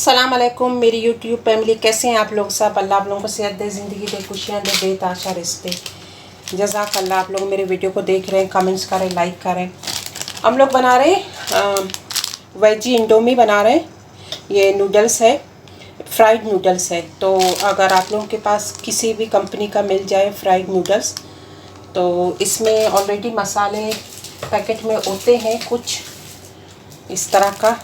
अस्सलाम वालेकुम मेरी यूट्यूब फैमिली, कैसे हैं आप लोग सब। अल्लाह आप लोगों को सेहत दे, ज़िंदगी दे, खुशियाँ दे, बेताशा रिश्ते। जज़ाकल्लाह। आप लोग मेरे वीडियो को देख रहे हैं, कमेंट्स करें, लाइक करें। हम लोग बना रहे हैं वेजी इंडोमी बना रहे हैं। ये नूडल्स है, फ्राइड नूडल्स है। तो अगर आप लोगों के पास किसी भी कंपनी का मिल जाए फ्राइड नूडल्स, तो इसमें ऑलरेडी मसाले पैकेट में होते हैं कुछ इस तरह का।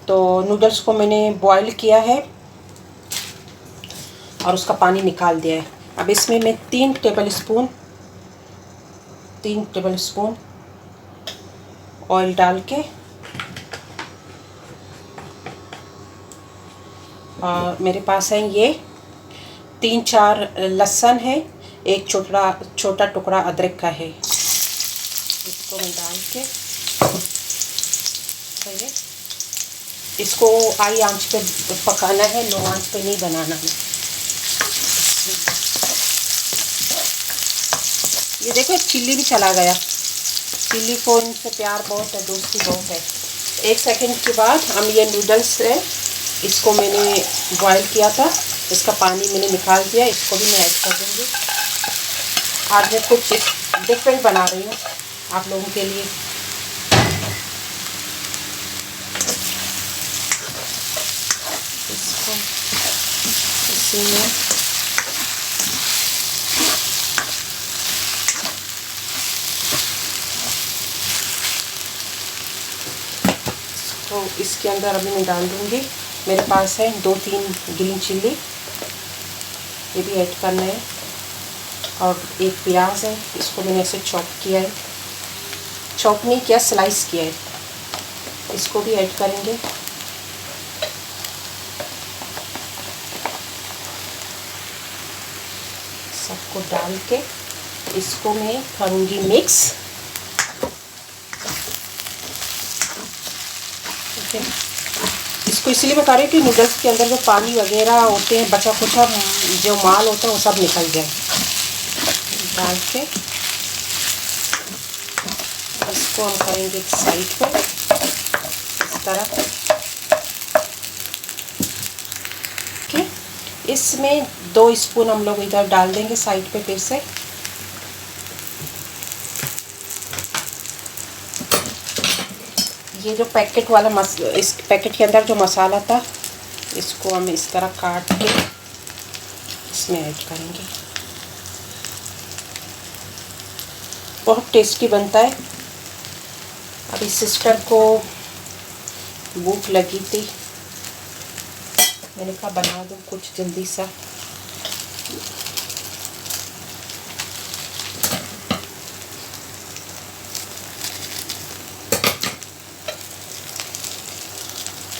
तो नूडल्स को मैंने बॉईल किया है और उसका पानी निकाल दिया है। अब इसमें मैं 3 टेबल स्पून ऑयल डाल के और मेरे पास है ये 3-4 लहसुन है, एक छोटा टुकड़ा अदरक का है। इसको मैं डाल के इसको हाई आंच पे पकाना है, लो आंच पे नहीं बनाना है। ये देखो चिल्ली भी चला गया। चिल्ली को इनसे प्यार बहुत है, दोस्ती बहुत है। 1 सेकंड के बाद हम ये नूडल्स है, इसको मैंने बॉईल किया था, इसका पानी मैंने निकाल दिया। इसको भी मैं ऐड कर दूँगी। आज मैं कुछ डिफरेंट बना रही हूँ आप लोगों के लिए। इसको इसी में इसको इसके अंदर अभी मैं डाल दूँगी। मेरे पास है 2-3 ग्रीन चिल्ली, ये भी ऐड करना है। और एक प्याज है, इसको मैंने ऐसे चॉप किया है, चॉप नहीं किया, स्लाइस किया है। इसको भी ऐड करेंगे। सबको डाल के इसको मैं करूँगी मिक्स। ठीक है, इसको इसलिए मैं कर रही हूँ कि नूडल्स के अंदर जो पानी वगैरह होते हैं, बचा कुचा जो माल होता है वो सब निकल जाए। डाल के इसको हम करेंगे एक साइड पे इस तरह। इसमें 2 स्पून हम लोग इधर डाल देंगे साइड पे फिर से। ये जो पैकेट वाला इस पैकेट के अंदर जो मसाला था, इसको हम इस तरह काट के इसमें ऐड करेंगे। बहुत टेस्टी बनता है। अभी सिस्टर को भूख लगी थी, मैंने कहा बना दो कुछ जल्दी सा।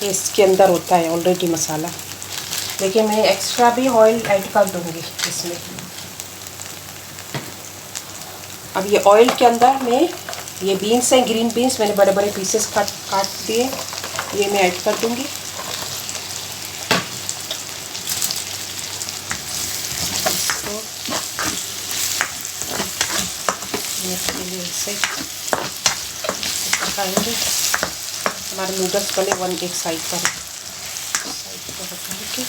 इसके अंदर होता है ऑलरेडी मसाला, लेकिन मैं एक्स्ट्रा भी ऑयल ऐड कर दूंगी इसमें। अब ये ऑयल के अंदर मैं ये बीन्स हैं, ग्रीन बीन्स, मैंने बड़े बड़े पीसेस काट दिए, ये मैं ऐड कर दूंगी। पकाएंगे। हमारे नूडल्स पहले एक साइड पर रखा के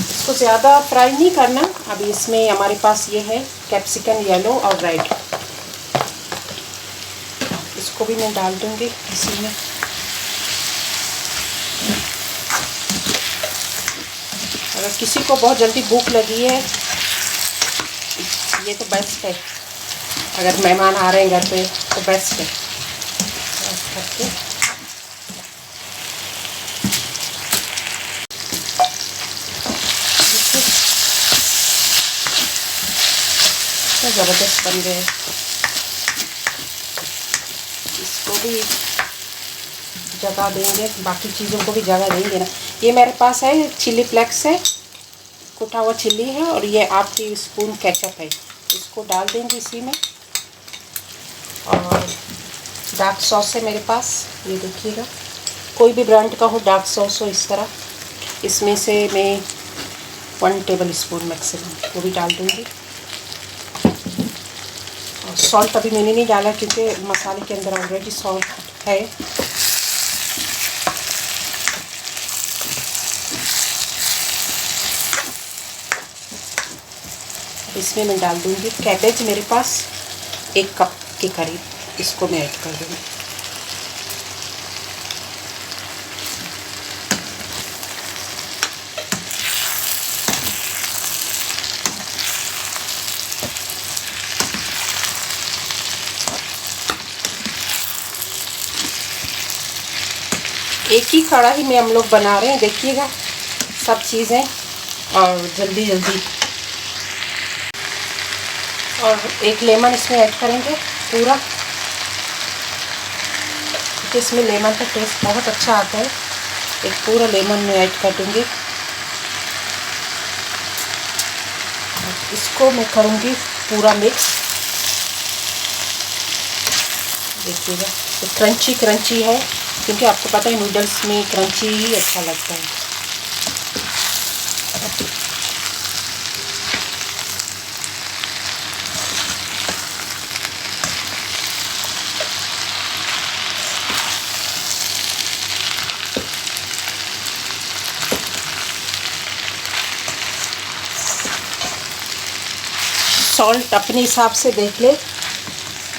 इसको ज़्यादा फ्राई नहीं करना। अभी इसमें हमारे पास ये है कैप्सिकम येलो और रेड, इसको भी मैं डाल दूँगी इसी में। अगर किसी को बहुत जल्दी भूख लगी है, ये तो बेस्ट है। अगर मेहमान आ रहे हैं घर पे तो बेस्ट है। करके तो ज़बरदस्त बन गए। इसको भी जगह देंगे, बाकी चीज़ों को भी जगह देंगे ना। ये मेरे पास है चिली फ्लेक्स है, कुटा हुआ चिल्ली है, और ये 1 टीस्पून केचप है, इसको डाल देंगे इसी में। और डार्क सॉस है मेरे पास, ये देखिएगा, कोई भी ब्रांड का हो, डार्क सॉस हो इस तरह। इसमें से मैं 1 टेबल स्पून मैक्सिमम वो भी डाल दूँगी। सॉल्ट अभी मैंने नहीं डाला क्योंकि मसाले के अंदर ऑलरेडी सॉल्ट है। इसमें मैं डाल दूँगी कैबेज, मेरे पास 1 कप के करीब, इसको मैं ऐड कर दूँगी। एक ही कढ़ाई में हम लोग बना रहे हैं, देखिएगा सब चीज़ें, और जल्दी जल्दी। और 1 लेमन इसमें ऐड करेंगे पूरा, क्योंकि इसमें लेमन का टेस्ट बहुत अच्छा आता है। एक पूरा लेमन में ऐड कर दूँगी। इसको मैं करूँगी पूरा मिक्स। देखिएगा तो क्रंची क्रंची है, क्योंकि आपको पता है नूडल्स में क्रंची ही अच्छा लगता है। सॉल्ट अपने हिसाब से देख ले,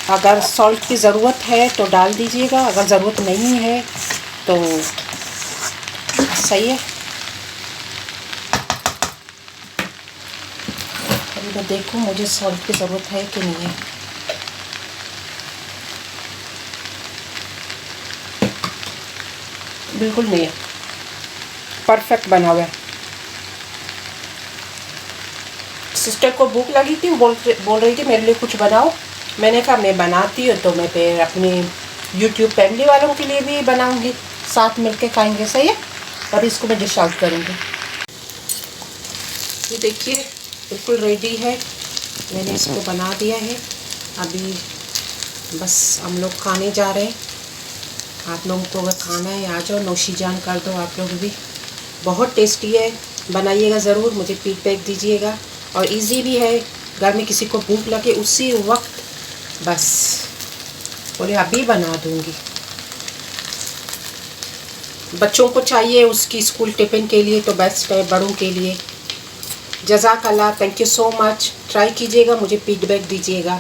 अगर सॉल्ट की ज़रूरत है तो डाल दीजिएगा, अगर ज़रूरत नहीं है तो सही है। अभी मैं देखूँ मुझे सॉल्ट की ज़रूरत है कि नहीं है। बिल्कुल नहीं है, परफेक्ट बना हुआ है। सिस्टर को भूख लगी थी, बोल रही थी मेरे लिए कुछ बनाओ। मैंने कहा मैं बनाती हूँ, तो मैं फिर अपनी YouTube फैमिली वालों के लिए भी बनाऊँगी, साथ मिलके खाएंगे, सही है। और इसको मैं डिश आउट करूँगी। ये देखिए बिल्कुल रेडी है, मैंने इसको बना दिया है। अभी बस हम लोग खाने जा रहे हैं। आप लोगों को अगर खाना है आ जाओ, नौशी जान कर दो आप लोग भी। बहुत टेस्टी है, बनाइएगा ज़रूर, मुझे फीडबैक दीजिएगा। और इजी भी है, घर में किसी को भूख लगे उसी वक्त बस बोले अभी बना दूंगी। बच्चों को चाहिए उसकी स्कूल टिफ़िन के लिए तो बेस्ट है, बड़ों के लिए। जज़ाकल्लाह, thank you so much. Try कीजिएगा, मुझे फीडबैक दीजिएगा।